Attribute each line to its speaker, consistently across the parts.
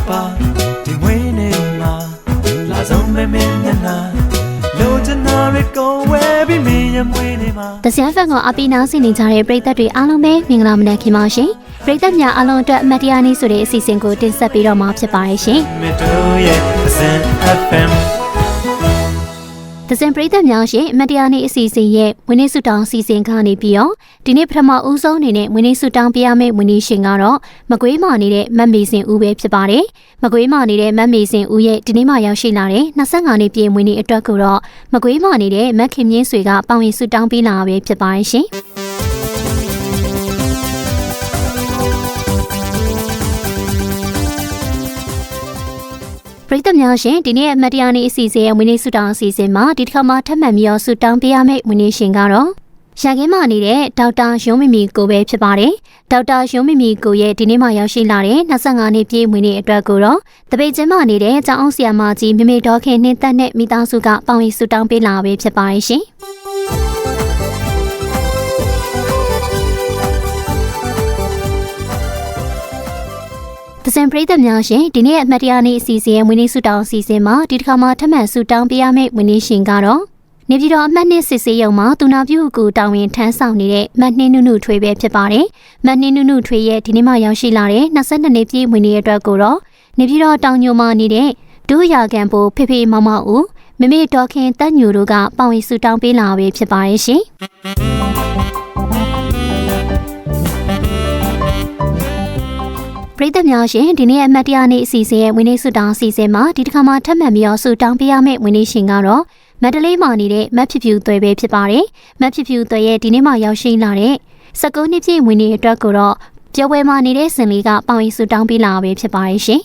Speaker 1: ပါဒီမွေးနေမှာလာဆုံးမဲမဲညနာလိုချင်တာတွေကိုဝဲပြီးမင်းရမွေးနေမှာ
Speaker 2: တစရဖက်ကအပီနာစီနေကြတဲ့ပရိသတ်တွေအားလုံးပဲမင်္ဂလာမနက်ခင်းပါရှင်ပရိသတ်များအားလုံးအတွက်အမတ်တရားနေ့ဆိုတဲ့အစီအစဉ်ကိုတင်ဆက်ပေးတော့မှာဖြစ်ပါရဲ့ရှင်
Speaker 1: မတို့ရဲ့အစင် FM
Speaker 2: တစင်ပရိသတ်များရှင်အမတ်တရားနေ့အစီအစဉ်ရဲ့ဝင်းနေစုတောင်းစီစဉ်ကနေပြီးတော့ဒီနေ့ပထမဦးဆုံးအနေနဲ့ဝင်းနေစုတောင်းပြရမယ့်ဝင်းနေရှင်ကတော့မကွေးမာနေတဲ့မတ်မေစင်ဦးပဲဖြစ်ပါတယ်မကွေးမာနေတဲ့မတ်မေစင်ဦးရဲ့ဒီနေ့မှရောက်ရှိလာတဲ့25နှစ်ပြည့်ဝင်းနေအတွက်ကိုတော့မကွေးမာနေတဲ့မတ်ခင်မြင့်ဆွေကပေါဝင်စုတောင်းပေးလာပဲဖြစ်ပါရဲ့ရှင်ပရိသတ်များရှင်ဒီနေ့အမတ်တရားနေ့အစီအစဉ်ရဲ့ဝင်းနေစုတောင်းအစီအစဉ်မှာဒီတစ်ခါမှထပ်မံပြီးတော့စုတောင်းပေးရမယ့်ဝင်းနေရှင်ကတော့ရန်ကင်းမှာနေတဲ့ဒေါက်တာရုံးမီမီကိုပဲဖြစ်ပါတယ်ဒေါက်တာရုံးမီမီကိုရဲ့ဒီနေ့မှရောက်ရှိလာတဲ့25နှစ်ပြည့်ဝင်းနေအတွက်ကိုတော့တပိတ်ချင်းမှာနေတဲ့ကျောင်းအောင်ဆရာမကြီးမိမိတော်ခင်နှင်းသက်နဲ့မိသားစုကပေါဝင်စုတောင်းပေးလာပဲဖြစ်ပါရဲ့ရှင်တစင်ပရိသတ်များရှင်ဒီနေ့အမတ်တရားနေ့အစီအစဉ်ရဲ့ဝင်းနေစုတောင်းအစီအစဉ်မှာဒီတစ်ခါမှထပ်မံစုတောင်းပေးရမယ့်ဝင်းနေရှင်ကတော့နေပြည်တော်အမှတ်နှစ်စစ်ဆေးရုံမှာသူနာပြုကိုတာဝန်ထမ်းဆောင်နေတဲ့မတ်နှင်းနုနုထွေပဲဖြစ်ပါတယ်မတ်နှင်းနုနုထွေရဲ့ဒီနေ့မှရောက်ရှိလာတဲ့22နှစ်ပြည့်ဝင်းနေအတွက်ကိုတော့နေပြည်တော်တောင်ညိုမှာနေတဲ့ဒုရာကန်ပိုဖေဖေမောင်မောင်ဦးမမေတော်ခင်တက်ညိုတို့ကပါဝင်စုတောင်းပေးလာပဲဖြစ်ပါရဲ့ရှင်ပရိသတ်များရှင်ဒီနေ့အမတ်တရားနေ့အစီအစဉ်ရဲ့ဝင်းနေစုတောင်းအစီအစဉ်မှာဒီတစ်ခါမှထပ်မံပြီးတော့စုတောင်းပေးရမယ့်ဝင်းနေရှင်ကတော့မန္တလေးမှာနေတဲ့မတ်ဖြူဖြူသွဲပဲဖြစ်ပါတယ်မတ်ဖြူဖြူသွဲရဲ့ဒီနေ့မှရောက်ရှိလာတဲ့19နှစ်ပြည့်ဝင်းနေအတွက်ကိုတော့ပျော်ပွဲမှာနေတဲ့စင်လေးကပေါဝင်စုတောင်းပေးလာပဲဖြစ်ပါရဲ့ရှင်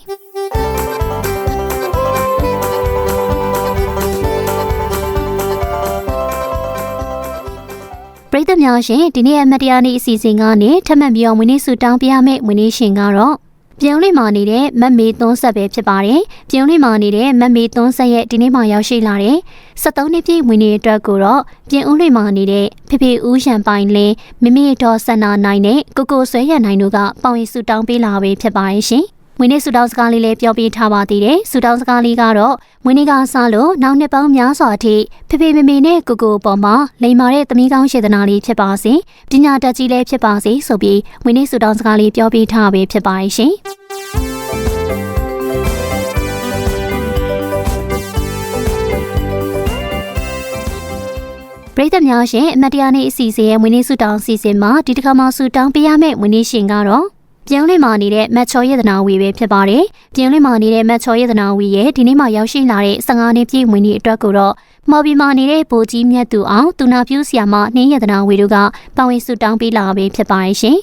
Speaker 2: ပရိသတ်များရှင်ဒီနေ့အမတ်တရားနေ့အစီအစဉ်ကနေထပ်မံပြီးတော့ဝင်းနေစုတောင်းပေးရမယ့်ဝင်းနေရှင်ကတော့ပြုံးလေးမှာနေတဲ့မတ်မေသွန်းဆက်ပဲဖြစ်ပါတယ်။ပြုံးလေးမှာနေတဲ့မတ်မေသွန်းဆက်ရဲ့ဒီနေ့မှရောက်ရှိလာတဲ့73နှစ်ပြည့်ဝင်နေတဲ့အတွက်ကိုတော့ပြင်ဦးလေးမှာနေတဲ့ဖေဖေဦးရန်ပိုင်လင်းမိမိတော်ဆန္ဒနိုင်နဲ့ကိုကိုဆွဲရနိုင်တို့ကပေါဝင်စုတောင်းပေးလာပဲဖြစ်ပါရဲ့ရှင်။ဝင်းနေစုတောင်းစကားလေးလည်းပြောပြထားပါသေးတယ်။စုတောင်းစကားလေးကတော့ဝင်းနေကစားလို့နောက်နှစ်ပေါင်းများစွာအထိဖေဖေမေမေနဲ့ကိုကိုပေါ်မှာလိမ်မာတဲ့သမီးကောင်းစေတနာလေးဖြစ်ပါစေ။ပညာတတ်ကြီးလည်းဖြစ်ပါစေဆိုပြီးဝင်းနေစုတောင်းစကားလေးပြောပြထားပဲဖြစ်ပါရဲ့ရှင်။ပရိသတ်များရှင်အမတ်တရားနေ့အစီအစဉ်ရဲ့ဝင်းနေစုတောင်းအစီအစဉ်မှာဒီတစ်ခါမှစုတောင်းပေးရမယ့်ဝင်းနေရှင်ကတော့ပြုံးလေးမှာနေတဲ့မတ်ချော်ရတနာဝီပဲဖြစ်ပါတယ်။ပြုံးလေးမှာနေတဲ့မတ်ချော်ရတနာဝီရဲ့ဒီနေ့မှရောက်ရှိလာတဲ့15နှစ်ပြည့်ဝင်းနေအတွက်ကိုတော့မော်ဘီမှာနေတဲ့ဗိုလ်ကြီးမြတ်သူအောင်သူနာပြုဆရာမနှင်းရတနာဝီတို့ကပါဝင်စုတောင်းပေးလာပဲဖြစ်ပါရဲ့ရှင်။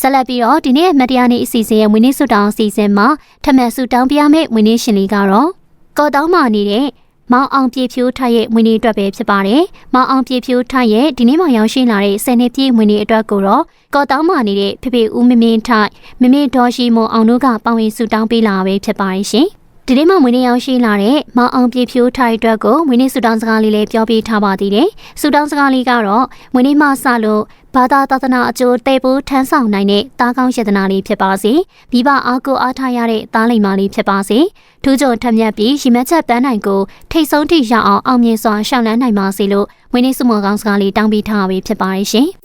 Speaker 2: ဆက်လက်ပြီးတော့ဒီနေ့အမတ်တရားနေ့အစီအစဉ်ရဲ့ဝင်းနေစုတောင်းအစီအစဉ်မှာထပ်မံစုတောင်းပြမယ့်ဝင်းနေရှင်လေးကတော့ကော်တောင်းမှာနေတဲ့မောင်အောင်ပြေဖြိုးထရဲ့ဝင်းနေအတွက်ပဲဖြစ်ပါတယ်။မောင်အောင်ပြေဖြိုးထရဲ့ဒီနေ့မှရောက်ရှိလာတဲ့10နှစ်ပြည့်ဝင်းနေအတွက်ကိုတော့ကော်တောင်းမှာနေတဲ့ဖေဖေဦးမမင်းထိုက်မမေဒေါ်ရှိမွန်အောင်တို့ကပါဝင်စုတောင်းပေးလာပဲဖြစ်ပါရဲ့ရှင်။ဒီနေ့မှဝင်းနေရောက်ရှိလာတဲ့မောင်အောင်ပြေဖြိုးထိုက်အတွက်ကိုဝင်းနေစုတောင်းစကားလေးလည်းပြောပြထားပါသေးတယ်။စုတောင်းစကားလေးကတော့ဝင်းနေမှစလို့ဘာသာသာသနာအကျိုးတည်ဖို့ထမ်းဆောင်နိုင်တဲ့တားကောင်းယတနာလေးဖြစ်ပါစေ။မိဘအားကိုအားထားရတဲ့သားလိမ္မာလေးဖြစ်ပါစေ။ထူးချွန်ထက်မြက်ပြီးရီမက်ချက်ပန်းနိုင်ကိုထိတ်ဆုံးထိရအောင်အောင်မြင်စွာရှောင်လန်းနိုင်ပါစေလို့ဝင်းနေစုမော်ကောင်းစကားလေးတောင်းပေးထားပဲဖြစ်ပါရဲ့ရှင်။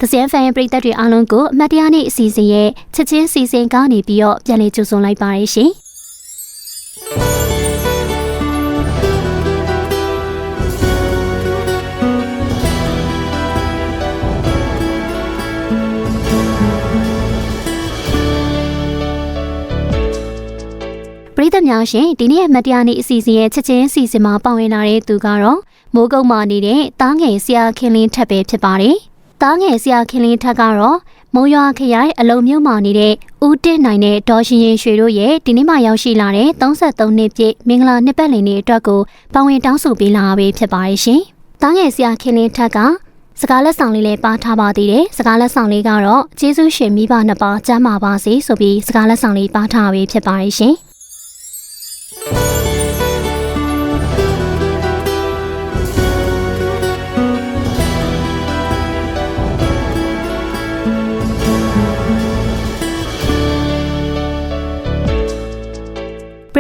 Speaker 2: တစင်ဖန်ပရိသတ်တွေအားလုံးကိုအမတ်တရားနေ့အစီအစဉ်ရဲ့ချက်ချင်းစီစဉ်ကနေပြီးတော့ပြန်လည်ကြိုဆိုလိုက်ပါရဲ့ရှင်။ပရိသတ်များရှင်ဒီနေ့အမတ်တရားနေ့အစီအစဉ်ရဲ့ချက်ချင်းစီစဉ်မှာပါဝင်လာတဲ့သူကတော့မိုးကုတ်မှာနေတဲ့တားငယ်ဆရာခင်လင်းထက်ပဲဖြစ်ပါတယ်။တားငယ်ဆရာခင်လင်းထက်ကတော့မုံရွာခရိုင်အလုံမြို့မှာနေတဲ့ဦးတင့်နိုင်တဲ့ဒေါ်ရှင်ရင်ရွှေတို့ရဲ့ဒီနေ့မှရောက်ရှိလာတဲ့33နှစ်ပြည့်မင်္ဂလာနှစ်ပတ်လည်နေ့အတွက်ကိုပါဝင်တောင်းဆိုပေးလာပဲဖြစ်ပါရဲ့ရှင်။တားငယ်ဆရာခင်လင်းထက်ကစကားလက်ဆောင်လေးလည်းပါထားပါသေးတယ်။စကားလက်ဆောင်လေးကတော့ကျေးဇူးရှင်မိဘနှစ်ပါးကျမ်းမာပါစေဆိုပြီးစကားလက်ဆောင်လေးပါထားပဲဖြစ်ပါရဲ့ရှင်။ ပရ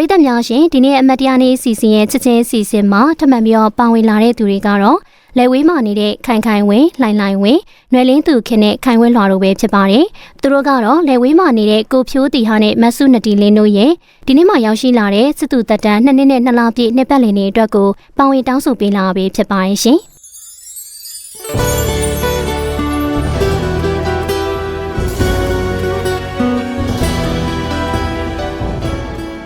Speaker 2: ိသတ်များရှင်ဒီနေ့အမတ်တရားနေ့အစီအစဉ်ရဲ့ချက်ချင်းအစီအစဉ်မှာထပ်မံပြီးတော့ပါဝင်လာတဲ့သူတွေကတော့လက်ဝေးမှာနေတဲ့ခိုင်ခိုင်ဝင်းလှိုင်လှိုင်ဝင်းနွယ်လင်းသူခင်နဲ့ခိုင်ဝင်းလွှာတို့ပဲဖြစ်ပါတယ်။သူတို့ကတော့လက်ဝေးမှာနေတဲ့ကိုဖြိုးတီဟာနဲ့မဆုနတီလင်းတို့ရဲ့ဒီနေ့မှရောက်ရှိလာတဲ့စစ်သူတပ်တန်း2နှစ်နဲ့2လပြည့်နှစ်ပတ်လည်နေ့အတွက်ကိုပါဝင်တောင်းဆိုပေးလာပြီဖြစ်ပါတယ်ရှင်။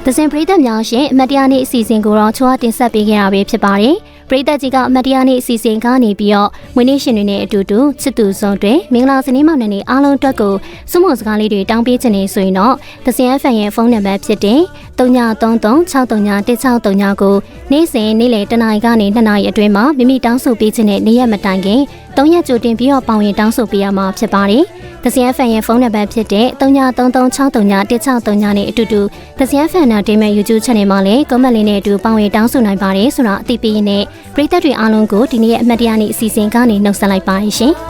Speaker 2: သဇင်ပရိသတ်များရှင်အမတ်တရားနေ့အစီအစဉ်ကိုတော့ချွားတင်ဆက်ပေးခဲ့ရပြီဖြစ်ပါတယ်။ပရိသတ်ကြီးကအမတ်တရားနေ့အစီအစဉ်ကနေပြီးတော့မွေးနေ့ရှင်တွေနဲ့အတူတူချစ်သူဆုံးတွေမင်္ဂလာစနေမောင်နှံနေအားလုံးအတွက်ကိုစွမုံစကားလေးတွေတောင်းပေးခြင်းနေဆိုရင်တော့သဇင် FM ရဲ့ဖုန်းနံပါတ်ဖြစ်တဲ့3933631639ကိုနေ့စဉ်နေ့လယ်တနာရီကနေ2နာရီအတွင်းမှာမိမိတောင်းဆိုပေးခြင်းနဲ့နေ့ရက်မတိုင်ခင်3ရက်ကြိုတင်ပြီးတော့ပေါဝင်တောင်းဆိုပေးရမှာဖြစ်ပါတယ်။သဇင် FM ရဲ့ဖုန်းနံပါတ်ဖြစ်တဲ့3933631639နဲ့အတူတူသဇင် FM နဲ့တင်မဲ့ YouTube Channel မှာလည်း comment လေးနဲ့အတူပေါဝင်တောင်းဆိုနိုင်ပါတယ်ဆိုတော့အသိပေးရင်းနဲ့ပရိသတ်တွေအားလုံးကိုဒီနေ့ရဲ့အမတ်တရားနေ့အစီအစဉ်ကနေနှုတ်ဆက်လိုက်ပါရှင်။